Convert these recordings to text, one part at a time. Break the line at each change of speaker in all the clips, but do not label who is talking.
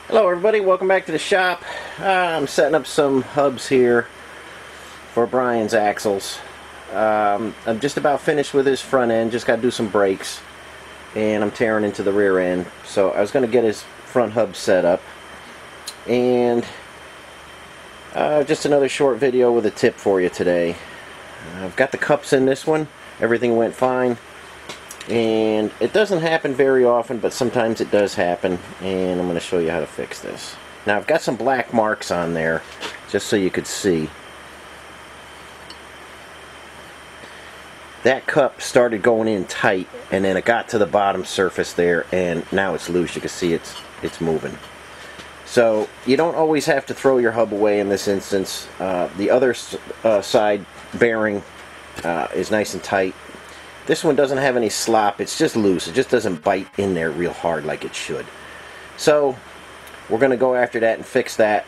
Hello everybody, welcome back to the shop. I'm setting up some hubs here for Brian's axles. I'm just about finished with his front end, just got to do some brakes, and I'm tearing into the rear end. So I was going to get his front hub set up, and just another short video with a tip for you today. I've got the cups in this one, everything went fine. And it doesn't happen very often, but sometimes it does happen, and I'm going to show you how to fix this. Now I've got some black marks on there just so you could see. That cup started going in tight, and then it got to the bottom surface there, and now it's loose. You can see it's moving. So you don't always have to throw your hub away in this instance. The other side bearing is nice and tight. This one doesn't have any slop, it's just loose. It just doesn't bite in there real hard like it should. So we're going to go after that and fix that,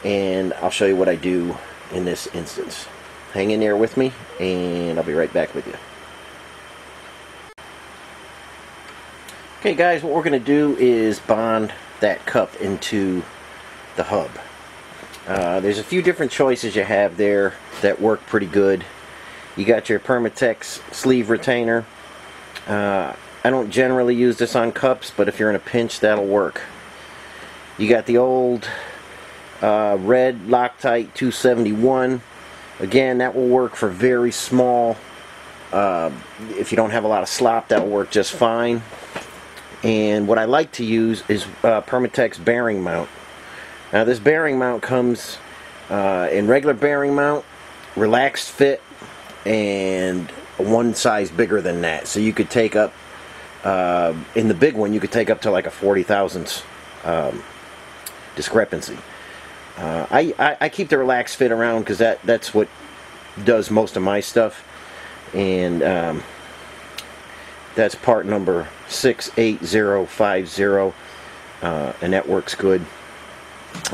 and I'll show you what I do in this instance. Hang in there with me, and I'll be right back with you. Okay guys, what we're going to do is bond that cup into the hub. There's a few different choices you have there that work pretty good. You got your Permatex sleeve retainer. I don't generally use this on cups, but if you're in a pinch, that'll work. You got the old red Loctite 271. Again, that will work for very small. If you don't have a lot of slop, that'll work just fine. And what I like to use is Permatex Bearing Mount. Now this bearing mount comes in regular bearing mount, relaxed fit, and one size bigger than that. So you could take up, in the big one, you could take up to like a 40 thousandths discrepancy. I keep the relaxed fit around because that's what does most of my stuff. And that's part number 68050, and that works good.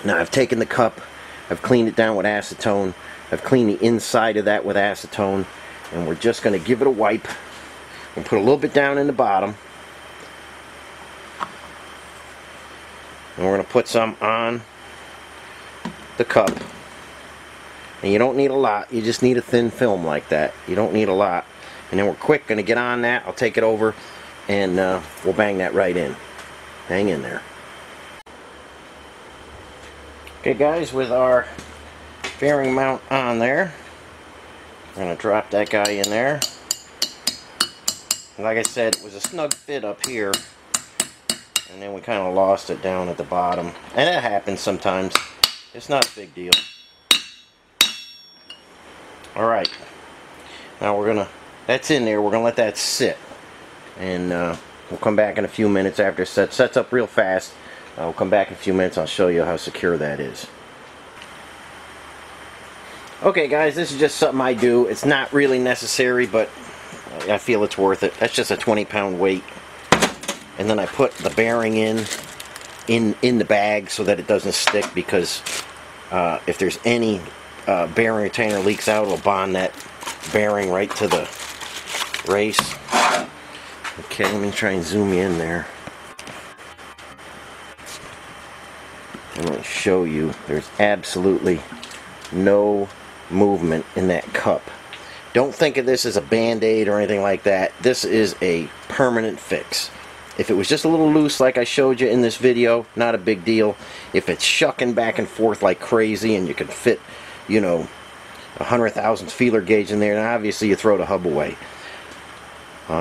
Now I've taken the cup, I've cleaned it down with acetone. I've cleaned the inside of that with acetone, and we're just going to give it a wipe. We'll put a little bit down in the bottom, and we're going to put some on the cup. And you don't need a lot, you just need a thin film like that. You don't need a lot. And then we're quick going to get on that. I'll take it over, and we'll bang that right in. Hang in there. Okay guys, with our bearing mount on there, I'm going to drop that guy in there. Like I said, it was a snug fit up here, and then we kind of lost it down at the bottom, and that happens sometimes. It's not a big deal. Alright, now we're gonna, that's in there, we're gonna let that sit, and we'll come back in a few minutes after it sets up real fast. I'll come back in a few minutes. I'll show you how secure that is. Okay guys, this is just something I do. It's not really necessary, but I feel it's worth it. That's just a 20-pound weight. And then I put the bearing in the bag so that it doesn't stick, because if there's any bearing retainer leaks out, it'll bond that bearing right to the race. Okay, let me try and zoom you in there. I'm going to show you there's absolutely no movement in that cup. Don't think of this as a band-aid or anything like that. This is a permanent fix. If it was just a little loose like I showed you in this video, not a big deal. If it's shucking back and forth like crazy and you can fit, you know, 100,000 feeler gauge in there, and obviously you throw the hub away.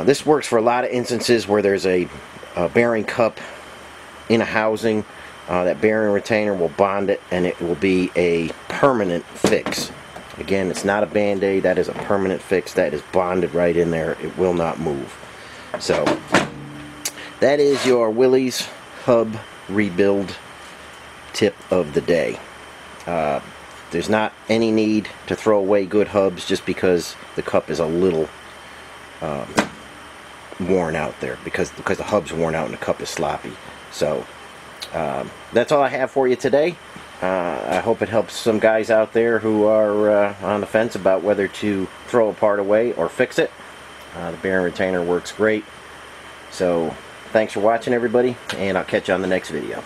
This works for a lot of instances where there's a bearing cup in a housing. That bearing retainer will bond it, and it will be a permanent fix. Again, it's not a band-aid. That is a permanent fix. That is bonded right in there. It will not move. So that is your Willys hub rebuild tip of the day. There's not any need to throw away good hubs just because the cup is a little worn out there, because the hub's worn out and the cup is sloppy. So that's all I have for you today. I hope it helps some guys out there who are on the fence about whether to throw a part away or fix it. The bearing retainer works great. So thanks for watching, everybody, and I'll catch you on the next video.